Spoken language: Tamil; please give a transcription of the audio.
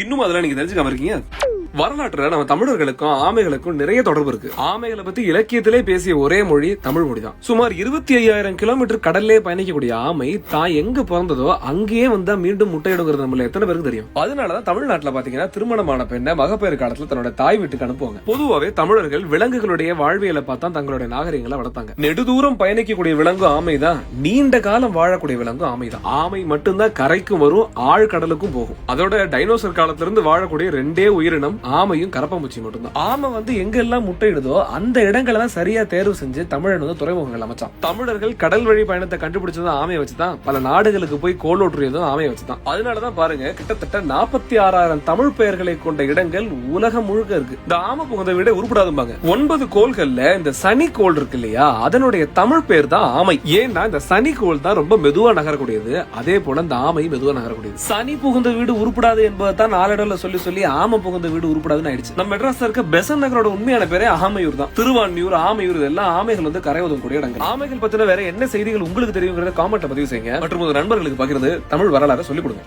இன்னும் அதெல்லாம் நீங்க தெரிஞ்சுக்காம இருக்கீங்க. வரலாற்றுல நம்ம தமிழர்களுக்கும் ஆமைகளுக்கும் நிறைய தொடர்பு இருக்கு. ஆமைகளை பத்தி இலக்கியத்திலே பேசிய ஒரே மொழி தமிழ் மொழி தான். சுமார் 25,000 கிலோமீட்டர் கடல்லே பயணிக்கக்கூடிய ஆமை தான் எங்க பிறந்ததோ அங்கேயே வந்தா மீண்டும் முட்டையிடுங்கிறது நம்மள எத்தனை பேருக்கு தெரியும்? அதனாலதான் தமிழ்நாட்டுல பாத்தீங்கன்னா திருமணமான பெண்ணை மகப்பேறு காலத்துல தன்னோட தாய் வீட்டுக்கு அனுப்புவாங்க. பொதுவாவே தமிழர்கள் விலங்குகளுடைய வாழ்வியலை பார்த்தா தங்களுடைய நாகரிகங்களை வளர்த்தாங்க. நெடுதூரம் பயணிக்கக்கூடிய விலங்கு ஆமைதான். நீண்ட காலம் வாழக்கூடிய விலங்கு ஆமைதான். ஆமை மட்டும்தான் கரைக்கும் வரும், ஆழ்கடலுக்கும் போகும். அதோட டைனோசர் காலத்துல இருந்து வாழக்கூடிய ரெண்டே உயிரினம் ஆமையும் கரப்பாம்பூச்சி மட்டும்தான். ஆமை எங்க எல்லாம் முட்டையிடுதோ அந்த இடங்களை தான் சரியா தேர்வு செஞ்சு தமிழன் துறைமுகங்கள் அமைச்சான். தமிழர்கள் கடல் வழி பயணத்தை கண்டுபிடிச்சதும் ஆமையை வச்சுதான். பல நாடுகளுக்கு போய் கோலோற்றியதும் ஆமையை வச்சுதான். அதனாலதான் பாருங்க, கிட்டத்தட்ட 46,000 தமிழ் பெயர்களை கொண்ட இடங்கள் உலகம் முழுக்க இருக்கு. இந்த ஆமை புகுந்த விட உருப்படாதும்பாங்க. 9 கோள்கள்ல இந்த சனி கோள் இருக்கு இல்லையா, அதனுடைய தமிழ் பேர் தான் ஆமை. ஏன்னா இந்த சனி கோள் தான் ரொம்ப மெதுவா நகரக்கூடியது. அதே போல இந்த ஆமை மெதுவா நகரக்கூடியது. சனி புகுந்த வீடு உருப்படாது என்பதான் நாளடைவுல சொல்லி ஆமை புகுந்த வீடு உருப்படாதுன்னு ஆயிடுச்சு. நம்ம மெட்ராஸ்ல இருக்க பெசன் நகரோட உண்மையான பேரே ஆமையூர் தான். திருவான்மியூர், ஆமையூர் எல்லாம் ஆமைகள் கரை ஒதுங்கக்கூடிய இடங்கள். ஆமைகள் பத்தின வேற என்ன செய்திகள் உங்களுக்கு தெரியுங்கிறத காமெண்ட்ல பதிவு செய்யுங்க. மற்றும் நண்பர்களுக்கு பகிர்ந்து தமிழ் வரலாறு சொல்லிக் கொடுங்க.